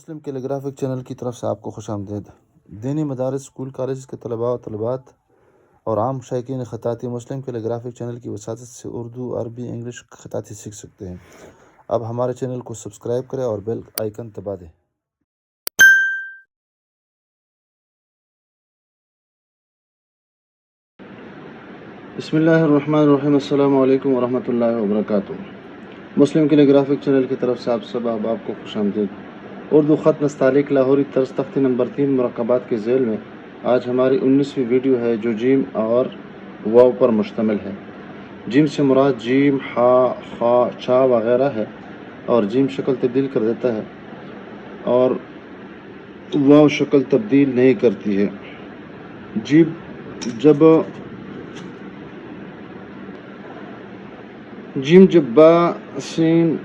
مسلم کیلیگرافک channel کی طرف سے آپ کو خوش آمدید۔ دینی مدارس، اسکول، کالجز کے طلباء و طالبات اور عام شائقین خطاطی مسلم کیلیگرافک چینل کی وساطت سے اردو، عربی، انگلش خطاطی سیکھ سکتے ہیں۔ اب ہمارے چینل کو سبسکرائب کریں اور بیل آئیکن دبا دیں۔ بسم اللہ الرحمن الرحیم۔ السلام علیکم ورحمۃ اللہ وبرکاتہ۔ مسلم کیلیگرافک چینل کی طرف سے آپ سب احباب کو خوش آمدید۔ اردو خط نستعلیق لاہوری طرز تختی نمبر 3 مرکبات کے ذیل میں آج ہماری 19ویں ویڈیو ہے جو جیم اور واو پر مشتمل ہے۔ جیم سے مراد جیم، ہا، خا، چا وغیرہ ہے اور جیم شکل تبدیل کر دیتا ہے اور واو شکل تبدیل نہیں کرتی ہے۔ جیم جب با، سین،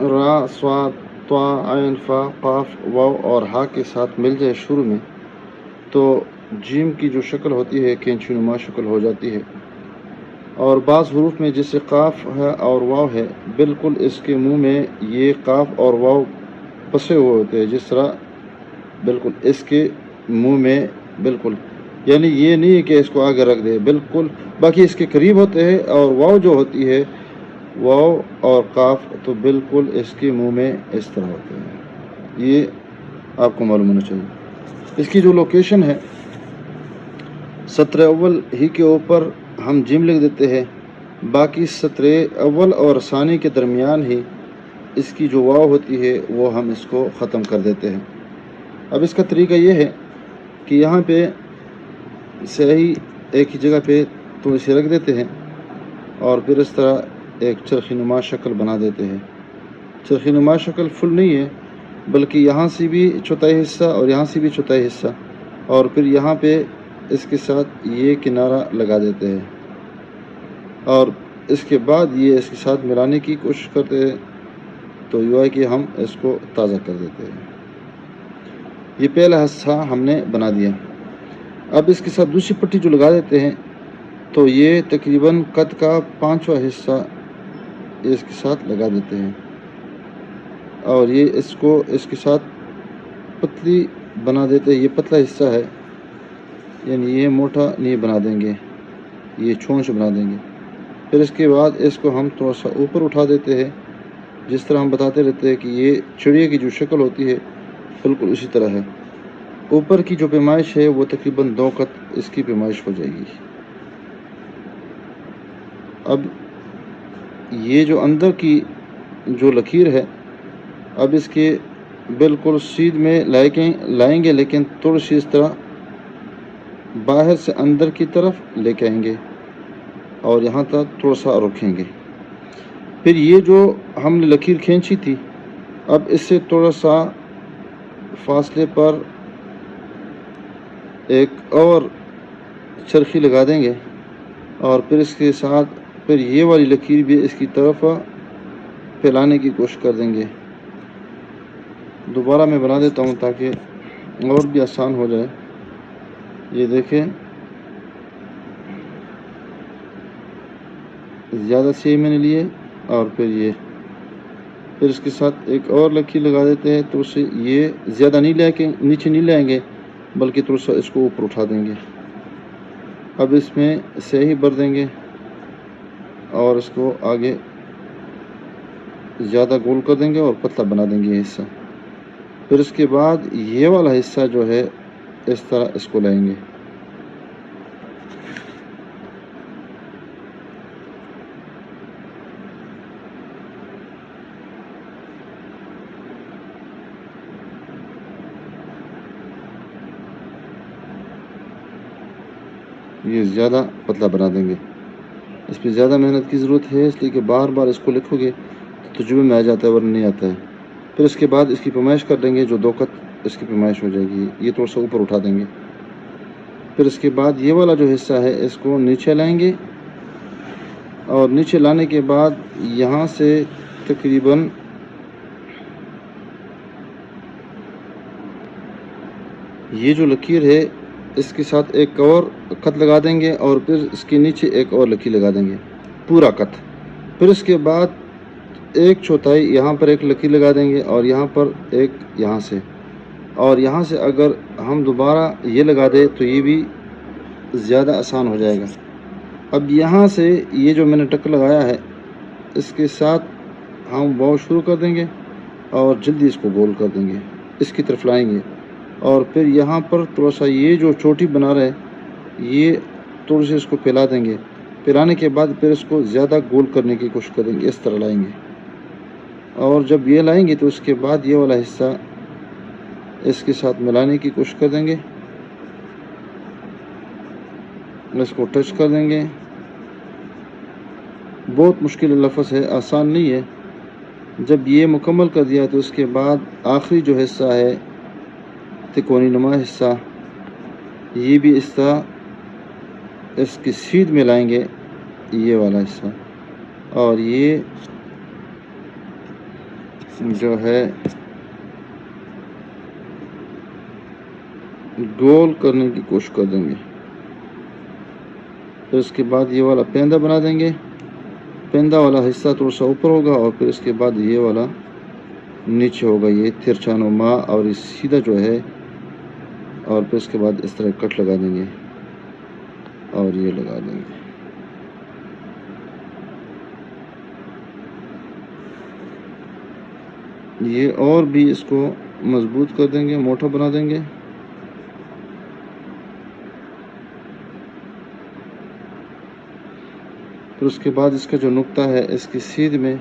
را، صاد، طا، عین، فا، قاف، واو اور ہا کے ساتھ مل جائے شروع میں تو جیم کی جو شکل ہوتی ہے کینچی نما شکل ہو جاتی ہے، اور بعض حروف میں جیسے قاف ہے اور واو ہے بالکل اس کے منہ میں یہ قاف اور واو پسے ہوئے ہوتے ہیں، جس طرح بالکل اس کے منہ میں بالکل، یعنی یہ نہیں ہے کہ اس کو آگے رکھ دے، بالکل باقی اس کے قریب ہوتے ہیں، اور واو جو ہوتی ہے واو اور قاف تو بالکل اس کے منہ میں اس طرح ہوتے ہیں۔ یہ آپ کو معلوم ہونا چاہیے۔ اس کی جو لوکیشن ہے سطر اول ہی کے اوپر ہم جیم لکھ دیتے ہیں، باقی سطر اول اور ثانی کے درمیان ہی اس کی جو واو ہوتی ہے وہ ہم اس کو ختم کر دیتے ہیں۔ اب اس کا طریقہ یہ ہے کہ یہاں پہ صحیح ایک ہی جگہ پہ تو اسے رکھ دیتے ہیں اور پھر اس طرح ایک چرخی نما شکل بنا دیتے ہیں۔ چرخی نما شکل فل نہیں ہے بلکہ یہاں سے بھی چوتھائی حصہ اور یہاں سے بھی چوتھائی حصہ، اور پھر یہاں پہ اس کے ساتھ یہ کنارہ لگا دیتے ہیں، اور اس کے بعد یہ اس کے ساتھ ملانے کی کوشش کرتے ہیں تو یہ ہے کہ ہم اس کو تازہ کر دیتے ہیں۔ یہ پہلا حصہ ہم نے بنا دیا۔ اب اس کے ساتھ دوسری پٹی جو لگا دیتے ہیں تو یہ تقریباً قد کا 5واں حصہ اس کے ساتھ لگا دیتے ہیں، اور یہ اس کو اس کے ساتھ پتلی بنا دیتے ہیں۔ یہ پتلا حصہ ہے، یعنی یہ موٹا نہیں بنا دیں گے، یہ چھونچ بنا دیں گے۔ پھر اس کے بعد اس کو ہم تھوڑا سا اوپر اٹھا دیتے ہیں، جس طرح ہم بتاتے رہتے ہیں کہ یہ چڑیا کی جو شکل ہوتی ہے بالکل اسی طرح ہے۔ اوپر کی جو پیمائش ہے وہ تقریباً 2 قط اس کی پیمائش ہو جائے گی۔ اب یہ جو اندر کی جو لکیر ہے اب اس کے بالکل سیدھ میں لائیں گے، لیکن تھوڑی سی اس طرح باہر سے اندر کی طرف لے کے آئیں گے اور یہاں تک تھوڑا سا رکھیں گے۔ پھر یہ جو ہم نے لکیر کھینچی تھی اب اس سے تھوڑا سا فاصلے پر ایک اور چرخی لگا دیں گے، اور پھر اس کے ساتھ پھر یہ والی لکیر بھی اس کی طرف پھیلانے کی کوشش کر دیں گے۔ دوبارہ میں بنا دیتا ہوں تاکہ اور بھی آسان ہو جائے۔ یہ دیکھیں زیادہ سے میں نے لیے، اور پھر اس کے ساتھ ایک اور لکیر لگا دیتے ہیں تو اسے یہ زیادہ نہیں لے کے نیچے نہیں لائیں گے بلکہ تھوڑا سا اس کو اوپر اٹھا دیں گے۔ اب اس میں صحیح بھر دیں گے اور اس کو آگے زیادہ گول کر دیں گے اور پتلا بنا دیں گے یہ حصہ۔ پھر اس کے بعد یہ والا حصہ جو ہے اس طرح اس کو لائیں گے۔ یہ زیادہ پتلا بنا دیں گے، اس پہ زیادہ محنت کی ضرورت ہے، اس لیے کہ بار بار اس کو لکھو گے تو تجربے میں آ جاتا ہے ورنہ نہیں آتا ہے۔ پھر اس کے بعد اس کی پیمائش کر دیں گے، جو 2 قط اس کی پیمائش ہو جائے گی، یہ تھوڑا سا اوپر اٹھا دیں گے۔ پھر اس کے بعد یہ والا جو حصہ ہے اس کو نیچے لائیں گے، اور نیچے لانے کے بعد یہاں سے تقریباً یہ جو لکیر ہے اس کے ساتھ ایک اور قط لگا دیں گے، اور پھر اس کے نیچے ایک اور لکیر لگا دیں گے، پورا قط۔ پھر اس کے بعد 1/4 یہاں پر ایک لکیر لگا دیں گے، اور یہاں پر ایک یہاں سے، اور یہاں سے اگر ہم دوبارہ یہ لگا دیں تو یہ بھی زیادہ آسان ہو جائے گا۔ اب یہاں سے یہ جو میں نے ٹک لگایا ہے اس کے ساتھ ہم واو شروع کر دیں گے اور جلدی اس کو گول کر دیں گے، اس کی طرف لائیں گے، اور پھر یہاں پر تھوڑا سا یہ جو چوٹی بنا رہے یہ تھوڑی سی اس کو پھیلا دیں گے، پھیلانے کے بعد پھر اس کو زیادہ گول کرنے کی کوشش کریں گے، اس طرح لائیں گے، اور جب یہ لائیں گے تو اس کے بعد یہ والا حصہ اس کے ساتھ ملانے کی کوشش کر دیں گے، اس کو ٹچ کر دیں گے۔ بہت مشکل لفظ ہے، آسان نہیں ہے۔ جب یہ مکمل کر دیا تو اس کے بعد آخری جو حصہ ہے تکونی نما حصہ، یہ بھی اس طرح اس کی سیدھ میں لائیں گے، یہ والا حصہ، اور یہ جو ہے گول کرنے کی کوشش کر دیں گے۔ پھر اس کے بعد یہ والا پیندا بنا دیں گے، پیندا والا حصہ تھوڑا سا اوپر ہوگا اور پھر اس کے بعد یہ والا نیچے ہوگا، یہ ترچھا نما، اور یہ سیدھا جو ہے، اور پھر اس کے بعد اس طرح کٹ لگا دیں گے اور یہ لگا دیں گے۔ یہ اور بھی اس کو مضبوط کر دیں گے، موٹا بنا دیں گے۔ پھر اس کے بعد اس کا جو نقطہ ہے اس کی سیدھ میں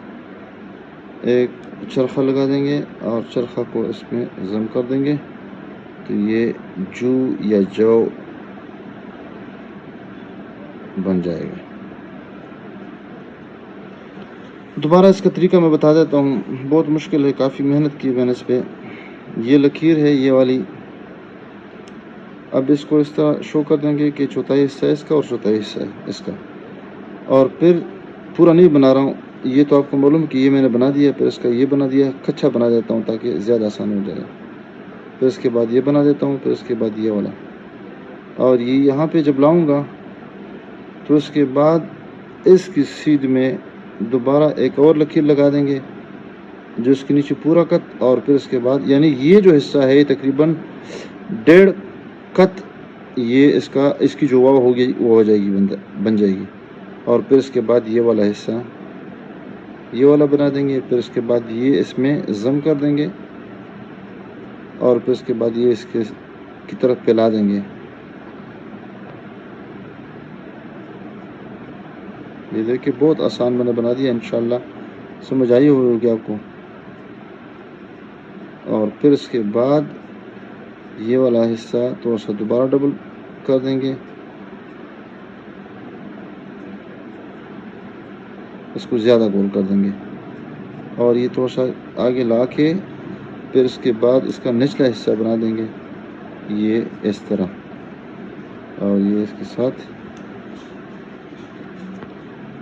ایک چرخہ لگا دیں گے اور چرخہ کو اس میں ضم کر دیں گے، تو یہ جو یا جو بن جائے گا۔ دوبارہ اس کا طریقہ میں بتا دیتا ہوں، بہت مشکل ہے، کافی محنت کی میں نے اس پہ۔ یہ لکیر ہے یہ والی، اب اس کو اس طرح شو کر دیں گے کہ چوتھائی حصہ اس کا اور چوتھائی حصہ اس کا، اور پھر پورا نہیں بنا رہا ہوں، یہ تو آپ کو معلوم کہ یہ میں نے بنا دیا، پھر اس کا یہ بنا دیا، کچھا بنا دیتا ہوں تاکہ زیادہ آسان ہو جائے، پھر اس کے بعد یہ بنا دیتا ہوں، پھر اس کے بعد یہ والا، اور یہ یہاں پہ جب لاؤں گا تو اس کے بعد اس کی سیدھ میں دوبارہ ایک اور لکیر لگا دیں گے جو اس کے نیچے پورا کت، اور پھر اس کے بعد یعنی یہ جو حصہ ہے تقریباً 1.5 کت، یہ اس کی جو واو ہوگی وہ ہو جائے گی، بن جائے گی، اور پھر اس کے بعد یہ والا حصہ یہ والا بنا دیں گے، پھر اس کے بعد یہ اس میں ضم کر دیں گے، اور پھر اس کے بعد یہ اس کی طرف پھیلا دیں گے۔ یہ دیکھیں بہت آسان میں نے بنا دیا، انشاءاللہ سمجھ آئی ہوگی آپ کو۔ اور پھر اس کے بعد یہ والا حصہ تھوڑا سا دوبارہ ڈبل کر دیں گے، اس کو زیادہ گول کر دیں گے، اور یہ تھوڑا سا آگے لا کے پھر اس کے بعد اس کا نچلا حصہ بنا دیں گے، یہ اس طرح، اور یہ اس کے ساتھ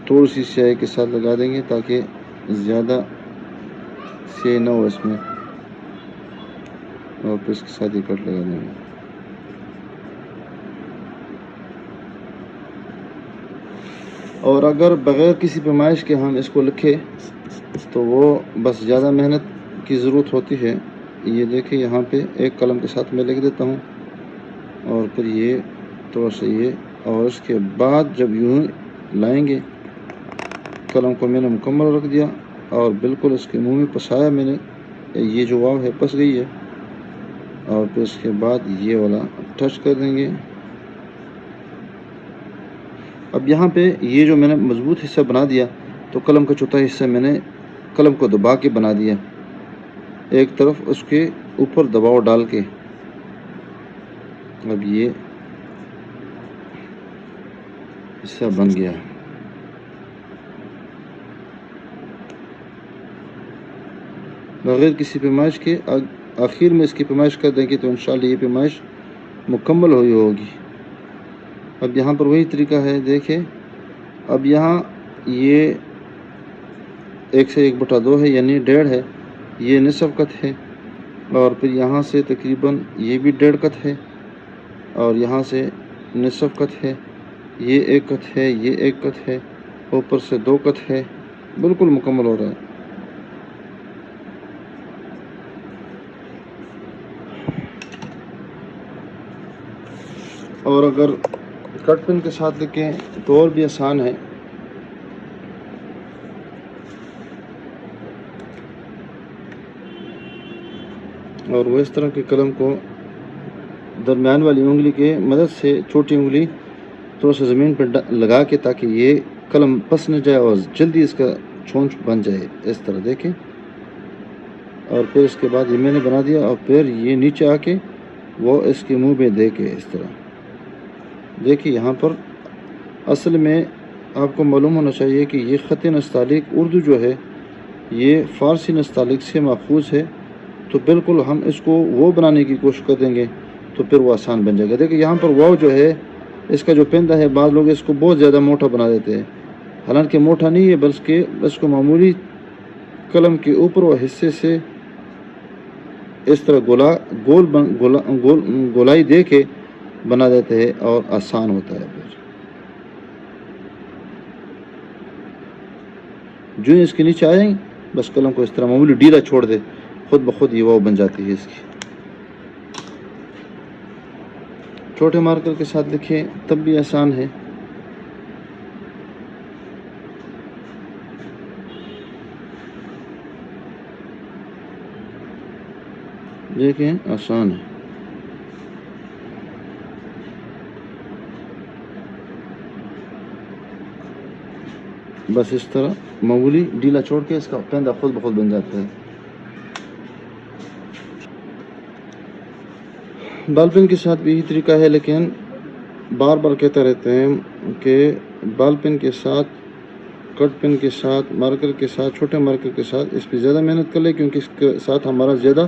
تھوڑی سی سیاہی کے ساتھ لگا دیں گے تاکہ زیادہ سیاہی نہ ہو اس میں، اور پھر اس کے ساتھ یہ کٹ لگا دیں گے۔ اور اگر بغیر کسی پیمائش کے ہم اس کو لکھیں تو وہ بس زیادہ محنت کی ضرورت ہوتی ہے۔ یہ دیکھیں یہاں پہ ایک قلم کے ساتھ میں لکھ دیتا ہوں، اور پھر یہ تھوڑا سا یہ، اور اس کے بعد جب یوں لائیں گے، قلم کو میں نے مکمل رکھ دیا اور بالکل اس کے منہ میں پسایا میں نے، یہ جو واو ہے پس گئی ہے، اور پھر اس کے بعد یہ والا ٹچ کر دیں گے۔ اب یہاں پہ یہ جو میں نے مضبوط حصہ بنا دیا تو قلم کا چوتھا حصہ میں نے قلم کو دبا کے بنا دیا، ایک طرف اس کے اوپر دباؤ ڈال کے۔ اب یہ حصہ بن گیا۔ بغیر کسی پیمائش کے آخر میں اس کی پیمائش کر دیں گے تو انشاءاللہ یہ پیمائش مکمل ہوئی ہوگی۔ اب یہاں پر وہی طریقہ ہے، دیکھیں اب یہاں یہ 1/2 ہے، یعنی 1.5 ہے، یہ نصف کت ہے، اور پھر یہاں سے تقریباً یہ بھی 1.5 کت ہے، اور یہاں سے نصف کت ہے، یہ 1 کت ہے، یہ 1 کت ہے، اوپر سے 2 کت ہے، بالکل مکمل ہو رہا ہے۔ اور اگر کٹ پن کے ساتھ لکھیں تو اور بھی آسان ہے. اور وہ اس طرح کے قلم کو درمیان والی انگلی کے مدد سے چھوٹی انگلی تھوڑا سا زمین پر لگا کے تاکہ یہ قلم پس نہ جائے اور جلدی اس کا چھونچ بن جائے. اس طرح دیکھیں. اور پھر اس کے بعد یہ میں نے بنا دیا اور پھر یہ نیچے آ کے وہ اس کے منہ میں دے کے اس طرح دیکھیں. یہاں پر اصل میں آپ کو معلوم ہونا چاہیے کہ یہ خط نستعلیق اردو جو ہے یہ فارسی نستعلیق سے ماخوذ ہے. تو بالکل ہم اس کو وہ بنانے کی کوشش کر دیں گے تو پھر وہ آسان بن جائے گا. دیکھیں یہاں پر واو جو ہے اس کا جو پندہ ہے بعض لوگ اس کو بہت زیادہ موٹا بنا دیتے ہیں. حالانکہ موٹا نہیں ہے بلکہ اس کو معمولی قلم کے اوپر و حصے سے اس طرح گولائی دے کے بنا دیتے ہیں اور آسان ہوتا ہے. پھر جو اس کے نیچے آئیں بس قلم کو اس طرح معمولی ڈھیلا چھوڑ دے خود بخود یہ واو بن جاتی ہے. اس کی چھوٹے مارکر کے ساتھ لکھیں تب بھی آسان ہے. دیکھیں آسان ہے. بس اس طرح معمولی ڈھیلا چھوڑ کے اس کا پیندا خود بخود بن جاتا ہے. بال پین کے ساتھ بھی یہی طریقہ ہے لیکن بار بار کہتے رہتے ہیں کہ بال پین کے ساتھ کٹ پین کے ساتھ مارکر کے ساتھ چھوٹے مارکر کے ساتھ اس پہ زیادہ محنت کر لیں کیونکہ اس کے ساتھ ہمارا زیادہ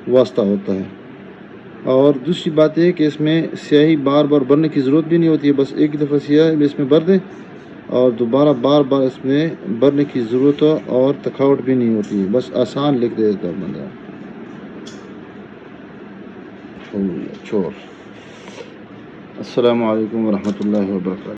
واسطہ ہوتا ہے. اور دوسری بات یہ کہ اس میں سیاہی بار بار بھرنے کی ضرورت بھی نہیں ہوتی ہے. بس ایک ہی دفعہ سیاہی اس میں بھر دیں اور دوبارہ بار بار اس میں بھرنے کی ضرورت اور تھکاوٹ بھی نہیں ہوتی ہے. بس آسان لکھ دیتا بندہ. السلام علیکم ورحمۃ اللہ وبرکاتہ.